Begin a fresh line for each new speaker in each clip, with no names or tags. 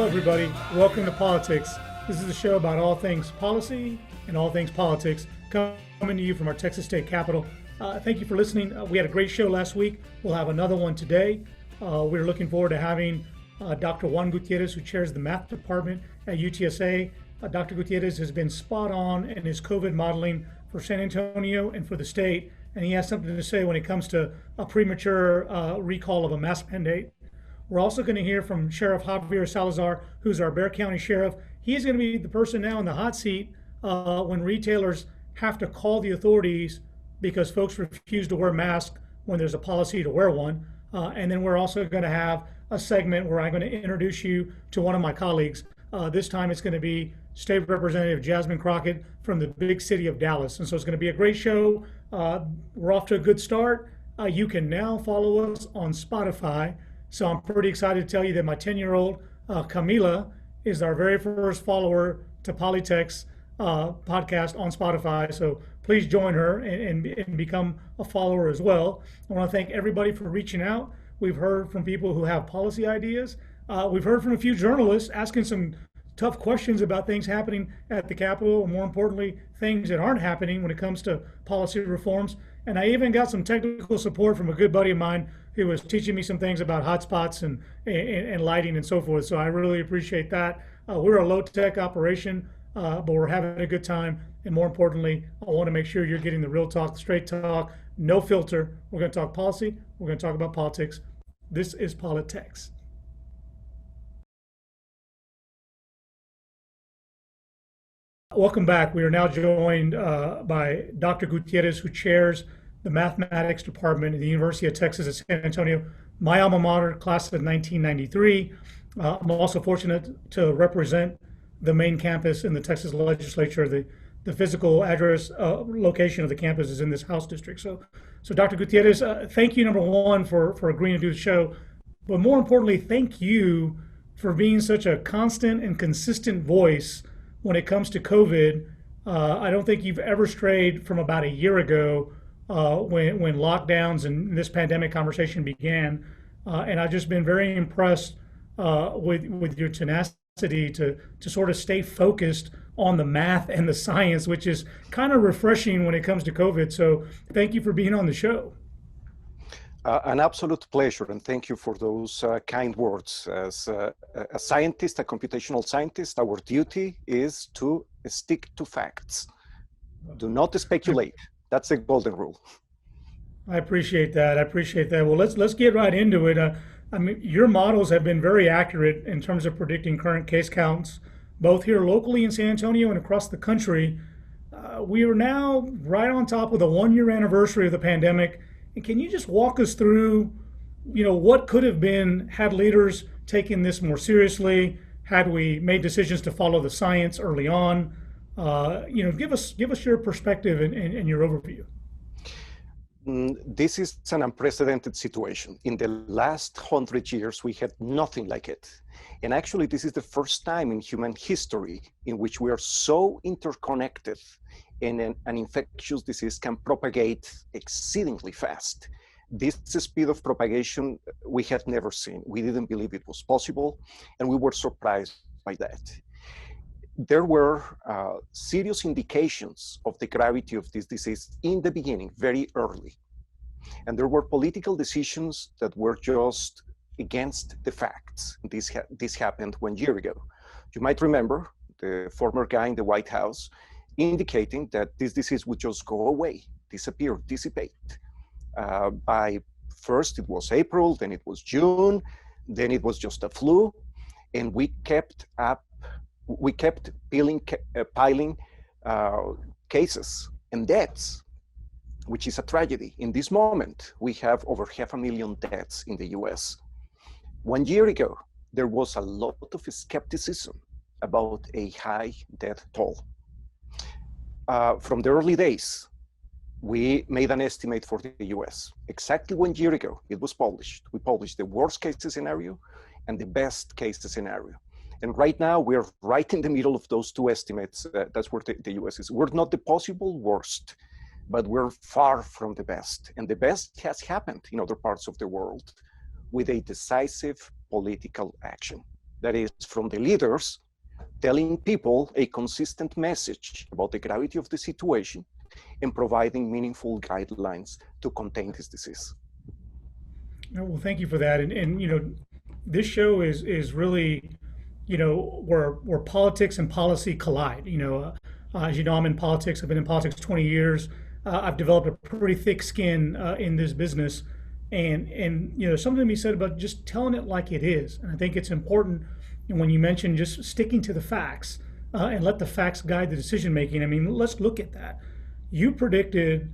Hello, everybody. Welcome to Politics. This is a show about all things policy and all things politics, coming to you from our Texas State Capitol. Thank you for listening. We had a great show last week. We'll have another one today. We're looking forward to having Dr. Juan Gutiérrez, who chairs the math department at UTSA. Dr. Gutiérrez has been spot on in his COVID modeling for San Antonio and for the state, and he has something to say when it comes to a premature recall of a mask mandate. We're also going to hear from Sheriff Javier Salazar, who's our Bexar County Sheriff. He's going to be the person now in the hot seat when retailers have to call the authorities because folks refuse to wear masks when there's a policy to wear one. And then we're also going to have a segment where I'm going to introduce you to one of my colleagues. This time it's going to be State Representative Jasmine Crockett from the big city of Dallas. And so it's going to be a great show. We're off to a good start. You can now follow us on Spotify. So I'm pretty excited to tell you that my 10-year-old Camila is our very first follower to Politex podcast on Spotify. So please join her and become a follower as well. I want to thank everybody for reaching out. We've heard from people who have policy ideas. We've heard from a few journalists asking some tough questions about things happening at the Capitol, and more importantly, things that aren't happening when it comes to policy reforms. And I even got some technical support from a good buddy of mine who was teaching me some things about hotspots and lighting and so forth. So I really appreciate that. We're a low-tech operation, but we're having a good time. And more importantly, I want to make sure you're getting the real talk, the straight talk, no filter. We're going to talk policy. We're going to talk about politics. This is Politex. Welcome back. We are now joined by Dr. Gutierrez, who chairs the mathematics department at the University of Texas at San Antonio, my alma mater, class of 1993. I'm also fortunate to represent the main campus in the Texas legislature. The physical address, location of the campus is in this House district. So Dr. Gutierrez, thank you, number one, for agreeing to do the show. But more importantly, thank you for being such a constant and consistent voice when it comes to COVID. I don't think you've ever strayed from about a year ago when lockdowns and this pandemic conversation began. And I've just been very impressed with your tenacity to sort of stay focused on the math and the science, which is kind of refreshing when it comes to COVID. So thank you for being on the show.
An absolute pleasure, and thank you for those kind words. As a scientist, a computational scientist, our duty is to stick to facts. Do not speculate. That's a golden rule.
I appreciate that. Well, let's get right into it. I mean, your models have been very accurate in terms of predicting current case counts, both here locally in San Antonio and across the country. We are now right on top of the 1-year anniversary of the pandemic. And can you just walk us through, what could have been had leaders taken this more seriously, had we made decisions to follow the science early on? Give us your perspective and your overview.
This is an unprecedented situation. In the last 100 years, we had nothing like it. And actually, this is the first time in human history in which we are so interconnected and an infectious disease can propagate exceedingly fast. This speed of propagation we had never seen. We didn't believe it was possible, and we were surprised by that. There were serious indications of the gravity of this disease in the beginning, very early. And there were political decisions that were just against the facts. This happened 1 year ago. You might remember the former guy in the White House indicating that this disease would just go away, disappear, dissipate. By first it was April, then it was June, then it was just a flu, and we kept piling cases and deaths, which is a tragedy. In this moment, we have over 500,000 deaths in the US. 1 year ago, there was a lot of skepticism about a high death toll. From the early days, we made an estimate for the US. Exactly 1 year ago, it was published. We published the worst case scenario and the best case scenario. And right now, we're right in the middle of those two estimates. That's where the US is. We're not the possible worst, but we're far from the best. And the best has happened in other parts of the world with a decisive political action. that is from the leaders telling people a consistent message about the gravity of the situation and providing meaningful guidelines to contain this disease.
Well, thank you for that. And this show is really, where politics and policy collide. As you know, I'm in politics. I've been in politics 20 years. I've developed a pretty thick skin in this business, and something to be said about just telling it like it is. And I think it's important when you mention just sticking to the facts and let the facts guide the decision making. I mean, let's look at that. You predicted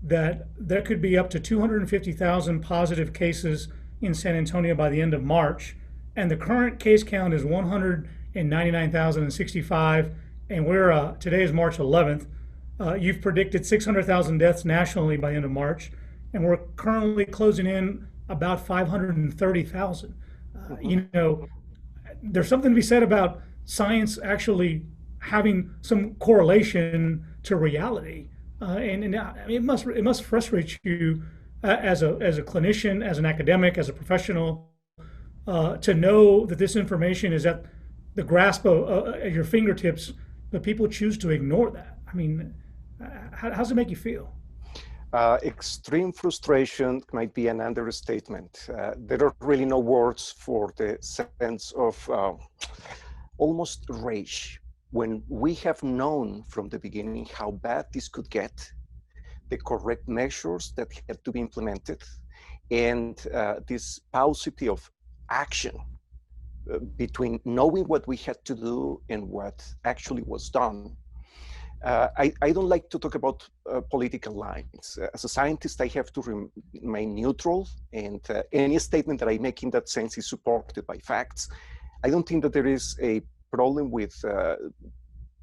that there could be up to 250,000 positive cases in San Antonio by the end of March, and the current case count is 199,065, and we're today is March 11th. You've predicted 600,000 deaths nationally by the end of March, and we're currently closing in about 530,000. There's something to be said about science actually having some correlation to reality. And it must frustrate you as a clinician, as an academic, as a professional, to know that this information is at the grasp of your fingertips, but people choose to ignore that. I mean, how does it make you feel?
Extreme frustration might be an understatement. There are really no words for the sense of almost rage. When we have known from the beginning how bad this could get, the correct measures that had to be implemented, and this paucity of action between knowing what we had to do and what actually was done. I don't like to talk about political lines. As a scientist, I have to remain neutral, and any statement that I make in that sense is supported by facts. I don't think that there is a problem with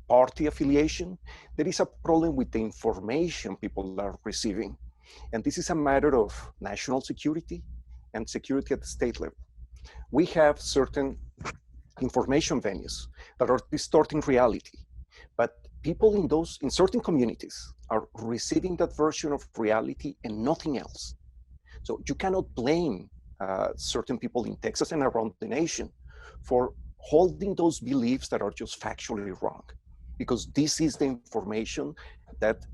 party affiliation. There is a problem with the information people are receiving. And this is a matter of national security and security at the state level. We have certain information venues that are distorting reality, but people in certain communities are receiving that version of reality and nothing else. So you cannot blame certain people in Texas and around the nation for holding those beliefs that are just factually wrong, because this is the information that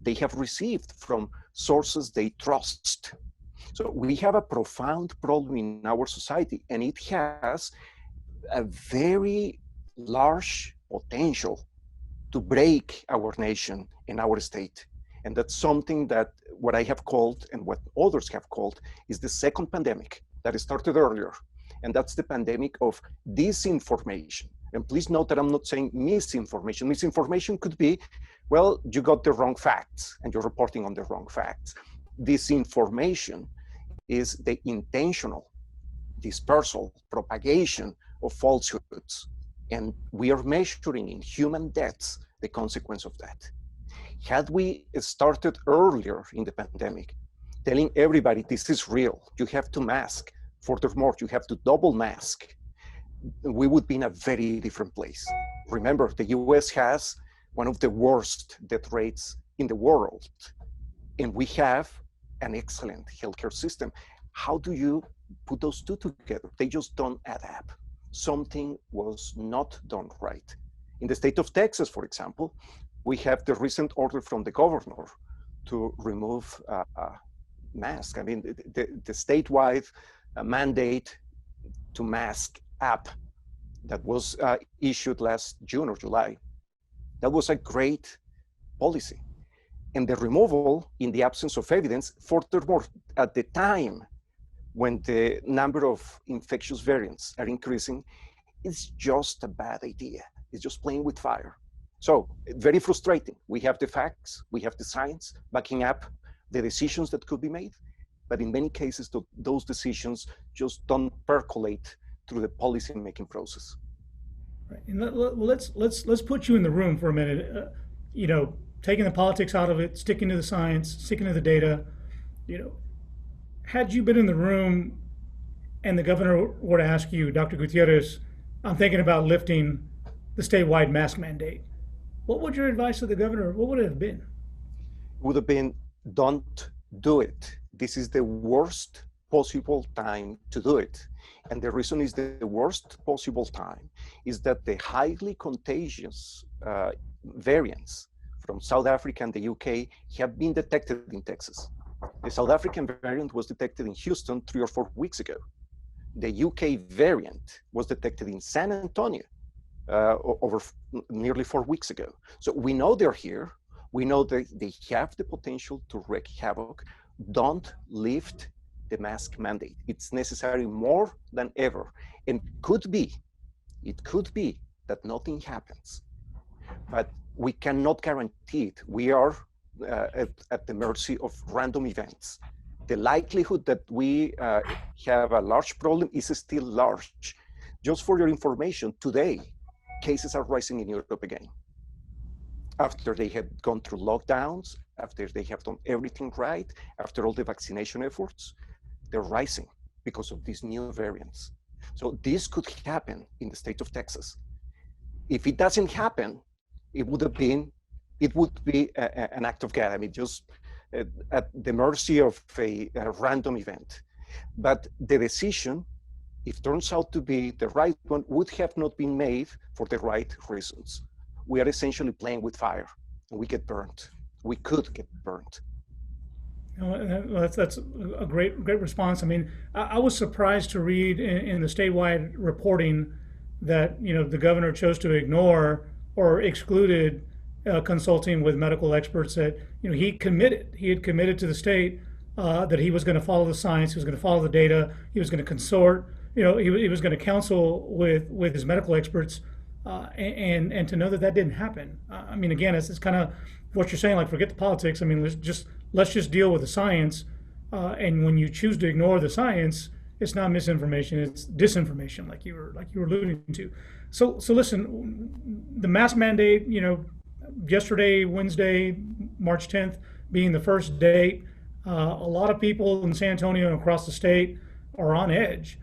they have received from sources they trust. So we have a profound problem in our society, and it has a very large potential to break our nation and our state. And that's something that what I have called and what others have called is the second pandemic that started earlier. And that's the pandemic of disinformation. And please note that I'm not saying misinformation. Misinformation could be, well, you got the wrong facts and you're reporting on the wrong facts. Disinformation is the intentional dispersal, propagation of falsehoods. And we are measuring in human deaths the consequence of that. Had we started earlier in the pandemic, telling everybody this is real, you have to mask, furthermore, you have to double mask, we would be in a very different place. Remember, the US has one of the worst death rates in the world, and we have an excellent healthcare system. How do you put those two together? They just don't add up. Something was not done right. In the state of Texas, for example, we have the recent order from the governor to remove masks. I mean, the statewide mandate to mask app that was issued last June or July, that was a great policy. And the removal in the absence of evidence, furthermore, at the time when the number of infectious variants are increasing, it's just a bad idea. It's just playing with fire. So very frustrating. We have the facts, we have the science backing up the decisions that could be made, but in many cases, those decisions just don't percolate through the policy-making process.
Right. And let's put you in the room for a minute. Taking the politics out of it, sticking to the science, sticking to the data. Had you been in the room and the governor were to ask you, Dr. Gutierrez, I'm thinking about lifting the statewide mask mandate, what would your advice to the governor, what would it have been?
It would have been, don't do it. This is the worst possible time to do it. And the reason is the worst possible time is that the highly contagious variants from South Africa and the UK have been detected in Texas. The South African variant was detected in Houston 3 or 4 weeks ago. The UK variant was detected in San Antonio over nearly 4 weeks ago. So we know they're here. We know that they have the potential to wreak havoc. Don't lift the mask mandate. It's necessary more than ever. And it could be that nothing happens, but we cannot guarantee it. We are at the mercy of random events. The likelihood that we have a large problem is still large. Just for your information, today, cases are rising in Europe again. After they had gone through lockdowns, after they have done everything right, after all the vaccination efforts, they're rising because of these new variants. So this could happen in the state of Texas. If it doesn't happen, it would be an act of God. I mean, just at the mercy of a random event. But the decision, if it turns out to be the right one, would have not been made for the right reasons. We are essentially playing with fire, and we get burnt. We could get burnt.
That's a great response. I mean, I was surprised to read in the statewide reporting that the governor chose to ignore or excluded consulting with medical experts. That he had committed to the state that he was going to follow the science, he was going to follow the data, he was going to consort, he was going to counsel with his medical experts, and to know that didn't happen. I mean, again, it's kind of what you're saying. Like, forget the politics. I mean, let's just deal with the science. And when you choose to ignore the science, it's not misinformation; it's disinformation, like you were alluding to. So listen, the mask mandate. Yesterday, Wednesday, March 10th, being the first date, a lot of people in San Antonio and across the state are on edge,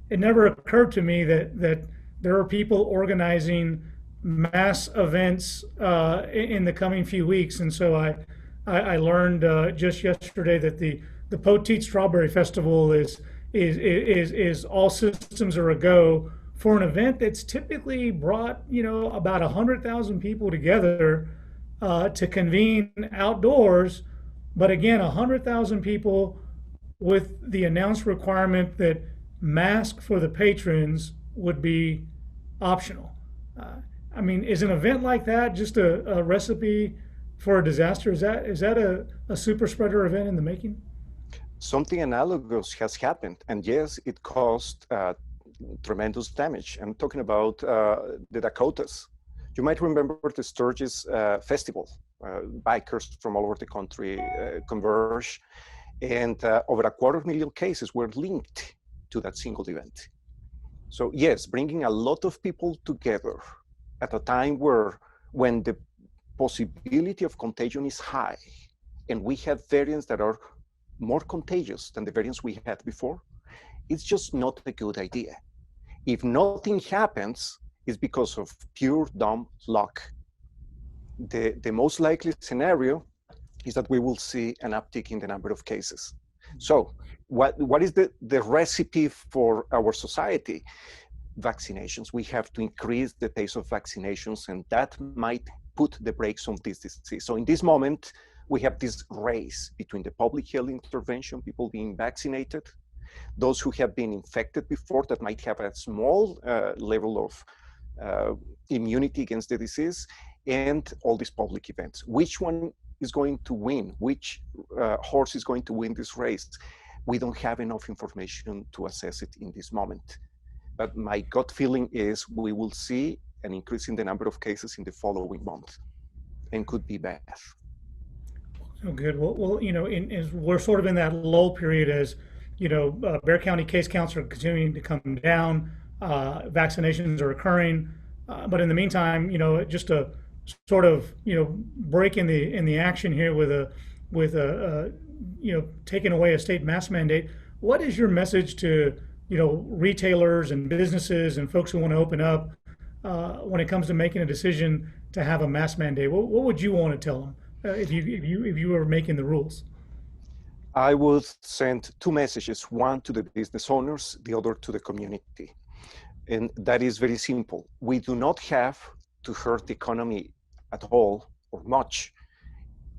it never occurred to me that there are people organizing mass events in the coming few weeks. And so I learned just yesterday that the Poteet Strawberry Festival is all systems are a go for an event that's typically brought about 100,000 people together to convene outdoors. But again, 100,000 people with the announced requirement that mask for the patrons would be optional. I mean, is an event like that just a recipe for a disaster? Is that a super spreader event in the making?
Something analogous has happened, and yes, it caused tremendous damage. I'm talking about the Dakotas. You might remember the Sturgis Festival. Bikers from all over the country converge, and over 250,000 cases were linked to that single event. So yes, bringing a lot of people together at a time when the possibility of contagion is high, and we have variants that are more contagious than the variants we had before, it's just not a good idea. If nothing happens, it's because of pure dumb luck. The most likely scenario is that we will see an uptick in the number of cases. So what is the recipe for our society? Vaccinations. We have to increase the pace of vaccinations, and that might put the brakes on this disease. So in this moment, we have this race between the public health intervention, people being vaccinated, those who have been infected before that might have a small level of immunity against the disease, and all these public events. Which one is going to win? Which horse is going to win this race? We don't have enough information to assess it in this moment. But my gut feeling is we will see an increase in the number of cases in the following month, and could be bad.
Oh, good. Well, we're sort of in that lull period as, Bexar County case counts are continuing to come down, vaccinations are occurring, but in the meantime, just a sort of, break in the action here with taking away a state mask mandate. What is your message to, retailers and businesses and folks who want to open up when it comes to making a decision to have a mask mandate? What would you want to tell them if you were making the rules?
I would send two messages, one to the business owners, the other to the community. And that is very simple. We do not have to hurt the economy at all or much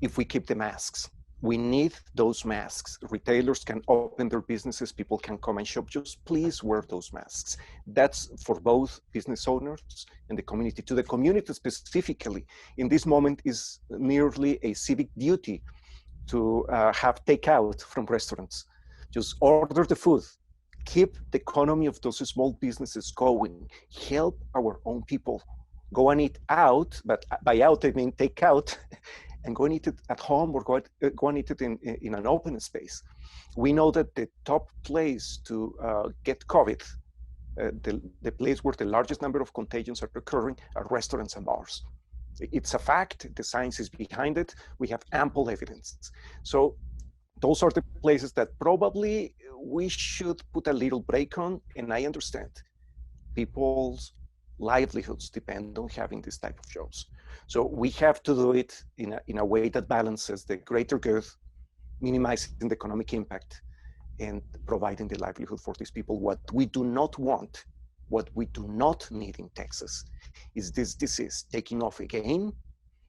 if we keep the masks. We need those masks. Retailers can open their businesses, people can come and shop. Just please wear those masks. That's for both business owners and the community. To the community specifically, in this moment is nearly a civic duty to have takeout from restaurants. Just order the food. Keep the economy of those small businesses going. Help our own people. Go and eat out, but by out I mean take out, and go and eat it at home or go and eat it in an open space. We know that the top place to get COVID, the place where the largest number of contagions are occurring, are restaurants and bars. It's a fact, the science is behind it, we have ample evidence. So those are the places that probably we should put a little break on, and I understand people's livelihoods depend on having this type of jobs. So we have to do it in a way that balances the greater good, minimizing the economic impact, and providing the livelihood for these people. What we do not want, what we do not need in Texas is this disease taking off again,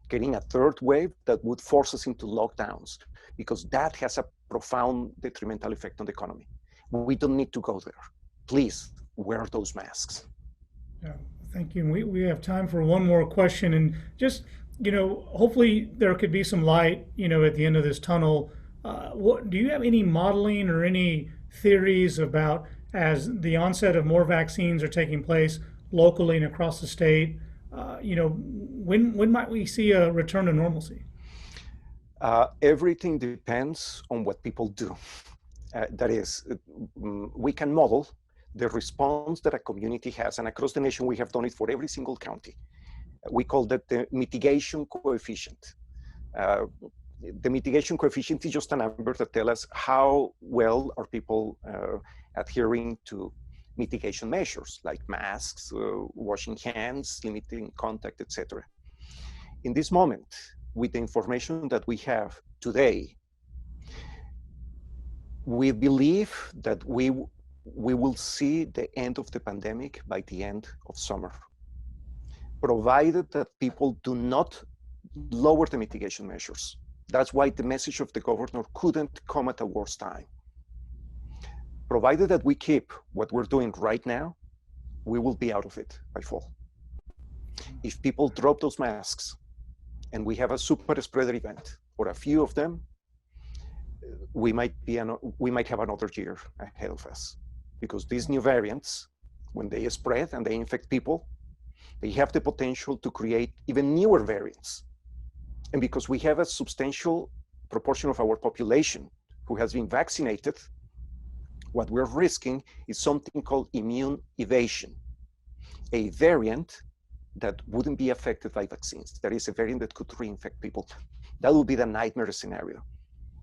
getting a third wave that would force us into lockdowns, because that has a profound detrimental effect on the economy. We don't need to go there. Please wear those masks.
Yeah, thank you. And we have time for one more question, and just, hopefully there could be some light, at the end of this tunnel. What do you have any modeling or any theories about, as the onset of more vaccines are taking place locally and across the state, when might we see a return to normalcy?
Everything depends on what people do. That is, we can model the response that a community has, and across the nation we have done it for every single county. We call that the mitigation coefficient. The mitigation coefficient is just a number that tells us how well are people adhering to mitigation measures like masks, washing hands, limiting contact, etc. In this moment, with the information that we have today, we believe that we will see the end of the pandemic by the end of summer, provided that people do not lower the mitigation measures. That's why the message of the governor couldn't come at a worse time. Provided that we keep what we're doing right now, we will be out of it by fall. If people drop those masks and we have a super spreader event or a few of them, we might have another year ahead of us, because these new variants, when they spread and they infect people, they have the potential to create even newer variants. And because we have a substantial proportion of our population who has been vaccinated, what we're risking is something called immune evasion, a variant that wouldn't be affected by vaccines. There is a variant that could reinfect people. That would be the nightmare scenario.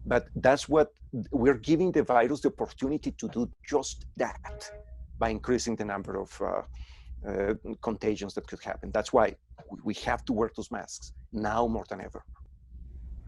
But that's what we're giving the virus the opportunity to do, just that, by increasing the number of contagions that could happen. That's why we have to wear those masks now more than ever.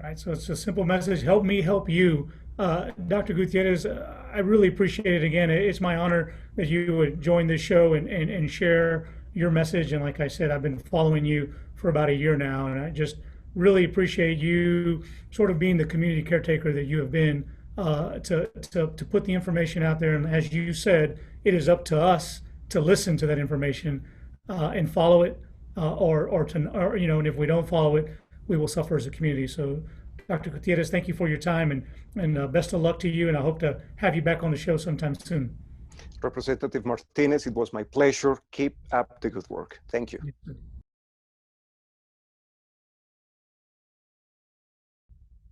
Right, so it's a simple message: help me, help you. Dr. Gutierrez, I really appreciate it. Again, it's my honor that you would join this show and share your message. And like I said, I've been following you for about a year now, and I just really appreciate you sort of being the community caretaker that you have been, to put the information out there. And as you said, it is up to us to listen to that information and follow it, and if we don't follow it, we will suffer as a community. So, Dr. Gutierrez, thank you for your time, and best of luck to you. And I hope to have you back on the show sometime soon.
Representative Martinez, it was my pleasure. Keep up the good work. Thank you.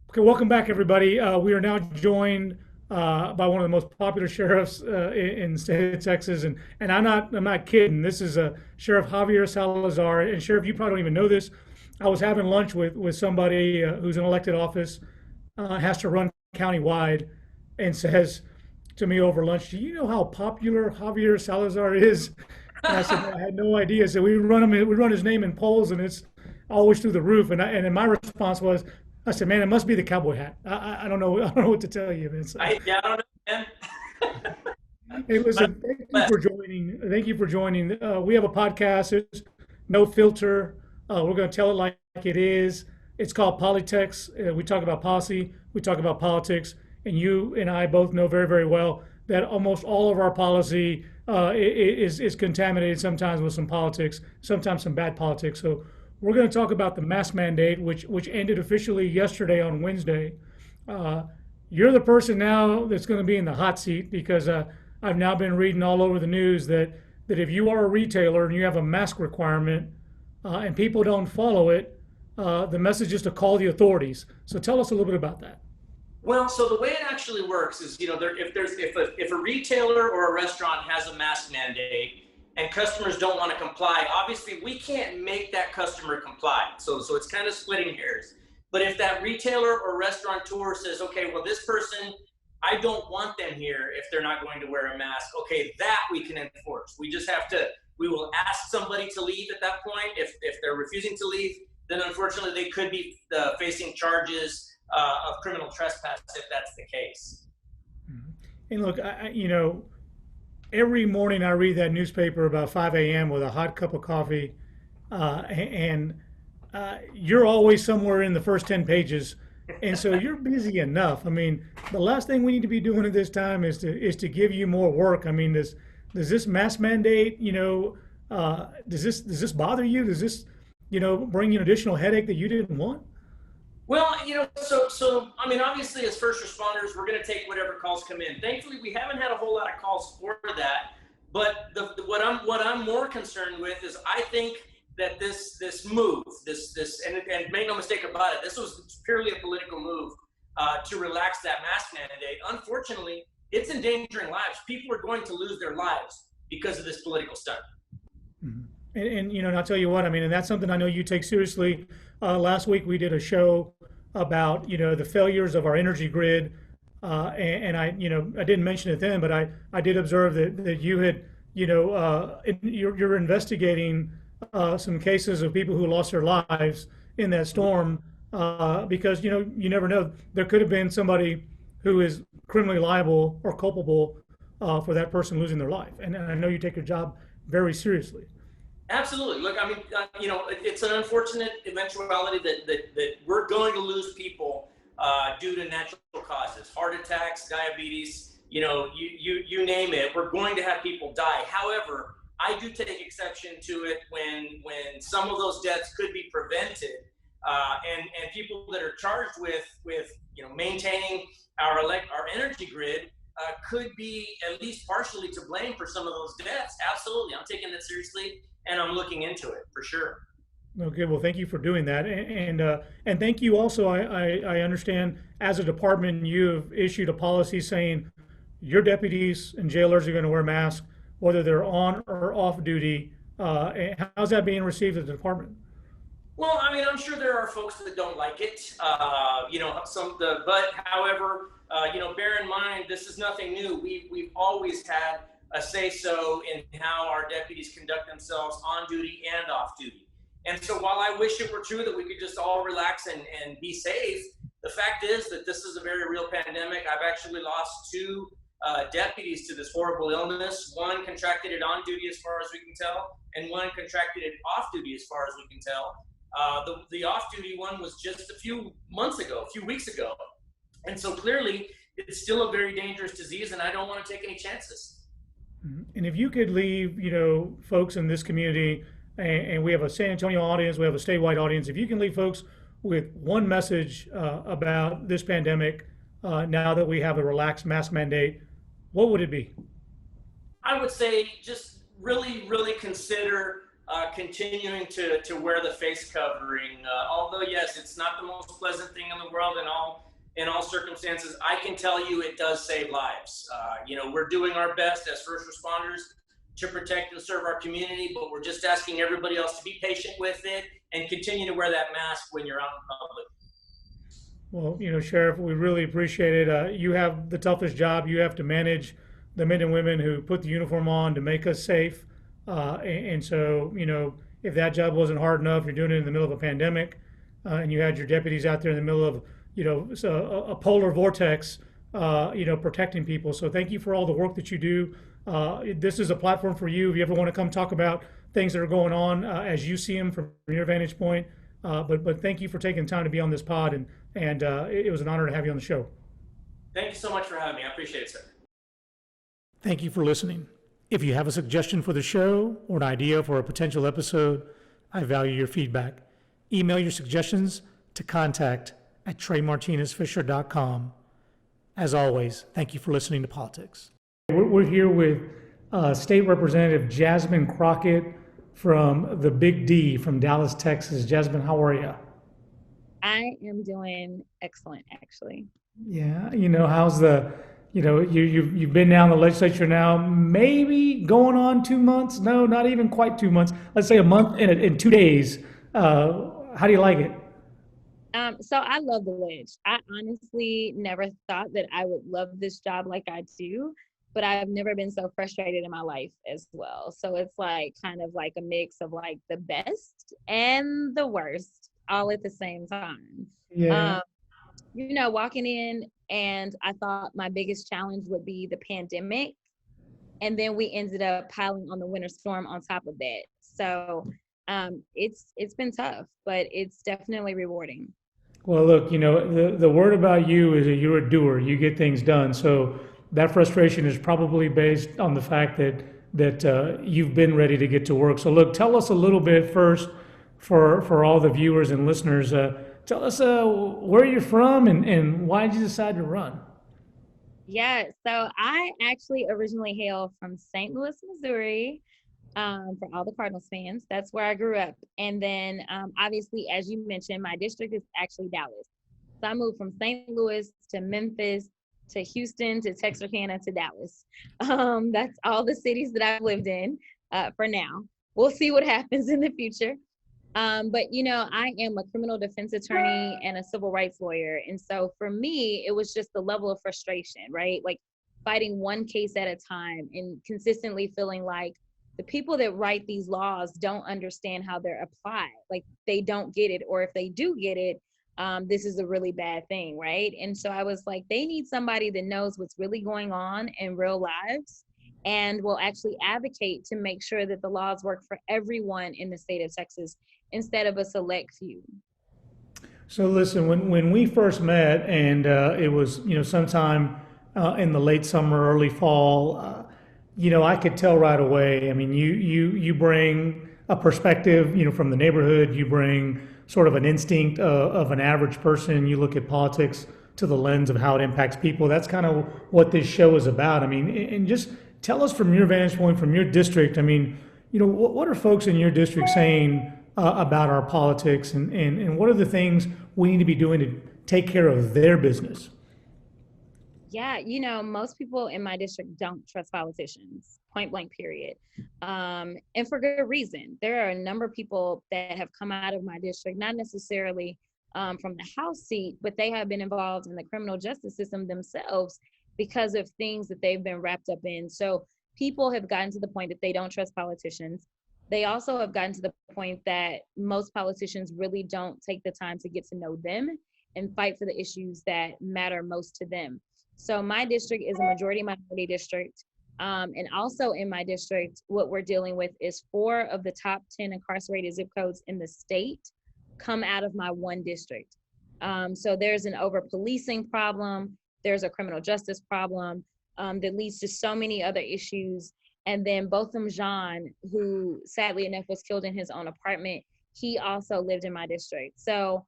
Okay, welcome back, everybody. We are now joined by one of the most popular sheriffs in the state of Texas, and I'm not kidding. This is Sheriff Javier Salazar. And Sheriff, you probably don't even know this. I was having lunch with somebody who's in elected office, has to run countywide, and says to me over lunch, "Do you know how popular Javier Salazar is?" And I said, "No, I had no idea." So we run his name in polls, and it's always through the roof. And my response was, I said, man, it must be the cowboy hat. I don't know. I don't know what to tell you, man. So,
Yeah, I don't know, man.
hey,
But
listen, thank you
I'm
for joining. Thank you for joining. We have a podcast. It's no filter. We're going to tell it like it is. It's called Politex. We talk about policy. We talk about politics. And you and I both know very, very well that almost all of our policy is contaminated sometimes with some politics, sometimes some bad politics. So we're going to talk about the mask mandate, which ended officially yesterday on Wednesday. Uh, you're the person now that's going to be in the hot seat because I've now been reading all over the news that if you are a retailer and you have a mask requirement and people don't follow it, the message is to call the authorities. So tell us a little bit about that.
Well, so the way it actually works is, if a retailer or a restaurant has a mask mandate and customers don't want to comply, obviously we can't make that customer comply. So it's kind of splitting hairs. But if that retailer or restaurateur says, okay, well, this person, I don't want them here if they're not going to wear a mask, okay, that we can enforce. We will ask somebody to leave at that point. If they're refusing to leave, then unfortunately they could be facing charges of criminal trespass if that's the case.
And look, every morning I read that newspaper about 5 a.m. with a hot cup of coffee, and you're always somewhere in the first 10 pages. And so you're busy enough. I mean, the last thing we need to be doing at this time is to give you more work. I mean, does this mask mandate, does this bother you? Does this, bring you an additional headache that you didn't want?
Well, so I mean, obviously, as first responders, we're going to take whatever calls come in. Thankfully, we haven't had a whole lot of calls for that. But what I'm more concerned with is I think that this move, and make no mistake about it, this was purely a political move to relax that mask mandate. Unfortunately, it's endangering lives. People are going to lose their lives because of this political stunt.
Mm-hmm. And I'll tell you what, I mean, and that's something I know you take seriously. Last week we did a show about, the failures of our energy grid. And I didn't mention it then, but I did observe that you had, you're investigating some cases of people who lost their lives in that storm because, you never know. There could have been somebody who is criminally liable or culpable for that person losing their life. And I know you take your job very seriously.
Absolutely. Look, I mean, it's an unfortunate eventuality that we're going to lose people due to natural causes, heart attacks, diabetes, you name it. We're going to have people die. However, I do take exception to it when some of those deaths could be prevented, and people that are charged with maintaining our energy grid could be at least partially to blame for some of those deaths. Absolutely, I'm taking that seriously, and I'm looking into it for sure.
Okay, well, thank you for doing that, and thank you also. I understand as a department you have issued a policy saying your deputies and jailers are going to wear masks whether they're on or off duty. How's that being received at the department?
Well, I mean, I'm sure there are folks that don't like it, but however, bear in mind, this is nothing new. We've always had a say-so in how our deputies conduct themselves on duty and off duty. And so while I wish it were true that we could just all relax and be safe, the fact is that this is a very real pandemic. I've actually lost two deputies to this horrible illness. One contracted it on duty as far as we can tell, and one contracted it off duty as far as we can tell. The off-duty one was just a few weeks ago. And so clearly it's still a very dangerous disease, and I don't want to take any chances.
And if you could leave, folks in this community, and we have a San Antonio audience, we have a statewide audience, if you can leave folks with one message about this pandemic, now that we have a relaxed mask mandate, what would it be?
I would say just really, really consider continuing to wear the face covering. Although, yes, it's not the most pleasant thing in the world in all circumstances, I can tell you it does save lives. We're doing our best as first responders to protect and serve our community, but we're just asking everybody else to be patient with it and continue to wear that mask when you're out in public.
Well, Sheriff, we really appreciate it. You have the toughest job. You have to manage the men and women who put the uniform on to make us safe. And so, if that job wasn't hard enough, you're doing it in the middle of a pandemic. and you had your deputies out there in the middle of, a polar vortex, protecting people. So thank you for all the work that you do. This is a platform for you if you ever want to come talk about things that are going on as you see them from your vantage point. But thank you for taking time to be on this pod, and it was an honor to have you on the show.
Thank you so much for having me. I appreciate it, sir.
Thank you for listening. If you have a suggestion for the show or an idea for a potential episode, I value your feedback. Email your suggestions to contact@TreyMartinezFischer.com. As always, thank you for listening to Politics. We're here with State Representative Jasmine Crockett from the Big D from Dallas, Texas. Jasmine, how are you?
I am doing excellent, actually.
Yeah, how's you've been down the legislature now, maybe going on 2 months? No, not even quite 2 months. Let's say a month in 2 days. How do you like it?
So I love the ledge. I honestly never thought that I would love this job like I do, but I've never been so frustrated in my life as well. So it's kind of like a mix of the best and the worst all at the same time.
Yeah.
Walking in, and I thought my biggest challenge would be the pandemic. And then we ended up piling on the winter storm on top of that. So it's been tough, but it's definitely rewarding.
Well, look, the word about you is that you're a doer. You get things done. So that frustration is probably based on the fact that you've been ready to get to work. So look, tell us a little bit first for all the viewers and listeners. Tell us where you're from and why did you decide to run?
Yeah, so I actually originally hail from St. Louis, Missouri. For all the Cardinals fans, that's where I grew up. And then obviously, as you mentioned, my district is actually Dallas. So I moved from St. Louis to Memphis to Houston to Texarkana to Dallas. That's all the cities that I've lived in for now. We'll see what happens in the future. But I am a criminal defense attorney and a civil rights lawyer. And so for me, it was just the level of frustration, right? Fighting one case at a time and consistently feeling like the people that write these laws don't understand how they're applied. They don't get it, or if they do get it, this is a really bad thing, right? And so I was like, they need somebody that knows what's really going on in real lives and will actually advocate to make sure that the laws work for everyone in the state of Texas instead of a select few.
So listen, when we first met, and it was sometime in the late summer, early fall, I could tell right away. I mean, you bring a perspective, from the neighborhood. You bring sort of an instinct of an average person. You look at politics to the lens of how it impacts people. That's kind of what this show is about. I mean, and just tell us from your vantage point, from your district. I mean, what are folks in your district saying about our politics, and what are the things we need to be doing to take care of their business?
Yeah, most people in my district don't trust politicians, point blank, period. And for good reason. There are a number of people that have come out of my district, not necessarily from the House seat, but they have been involved in the criminal justice system themselves because of things that they've been wrapped up in. So people have gotten to the point that they don't trust politicians. They also have gotten to the point that most politicians really don't take the time to get to know them and fight for the issues that matter most to them. So my district is a majority minority district. And also in my district, what we're dealing with is 4 of the top 10 incarcerated zip codes in the state come out of my one district. So there's an over-policing problem. There's a criminal justice problem that leads to so many other issues. And then Botham Jean, who sadly enough was killed in his own apartment, he also lived in my district. So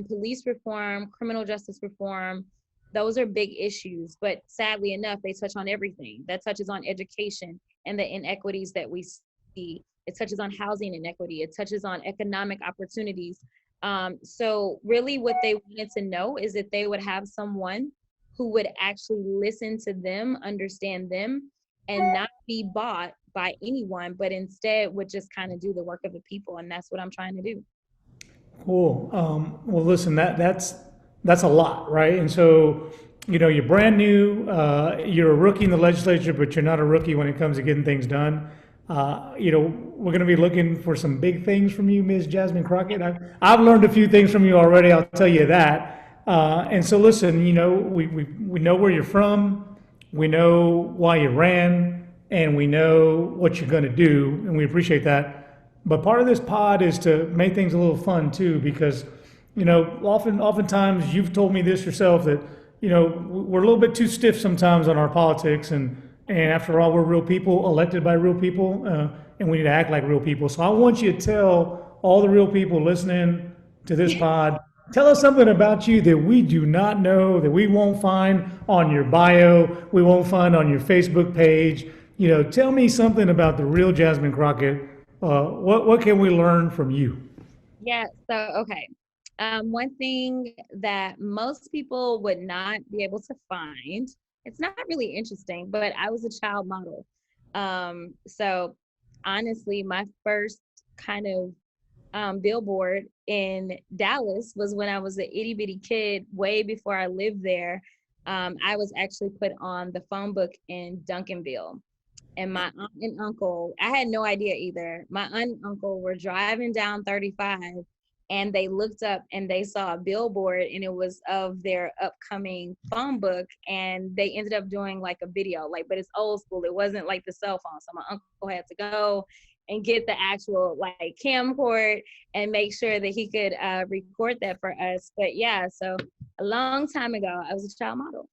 police reform, criminal justice reform, those are big issues, but sadly enough, they touch on everything. That touches on education and the inequities that we see. It touches on housing inequity. It touches on economic opportunities. So really what they wanted to know is that they would have someone who would actually listen to them, understand them, and not be bought by anyone, but instead would just kind of do the work of the people. And that's what I'm trying to do.
Cool. Well, listen, that's a lot, right? And so, you're brand new, you're a rookie in the legislature, but you're not a rookie when it comes to getting things done. We're going to be looking for some big things from you, Ms. Jasmine Crockett. I've learned a few things from you already, I'll tell you that. And so listen, we know where you're from, we know why you ran, and we know what you're going to do, and we appreciate that. But part of this pod is to make things a little fun too, because oftentimes you've told me this yourself that we're a little bit too stiff sometimes on our politics, and after all, we're real people elected by real people, and we need to act like real people. So I want you to tell all the real people listening to this pod, tell us something about you that we do not know, that we won't find on your bio, we won't find on your Facebook page. Tell me something about the real Jasmine Crockett. What can we learn from you?
Yeah, so, okay. One thing that most people would not be able to find, it's not really interesting, but I was a child model. So honestly, my first kind of billboard in Dallas was when I was an itty bitty kid, way before I lived there. I was actually put on the phone book in Duncanville. And my aunt and uncle, I had no idea either. My aunt and uncle were driving down 35 and they looked up and they saw a billboard and it was of their upcoming phone book. And they ended up doing like a video, but it's old school. It wasn't like the cell phone. So my uncle had to go and get the actual camcorder and make sure that he could record that for us. But yeah, so a long time ago, I was a child model.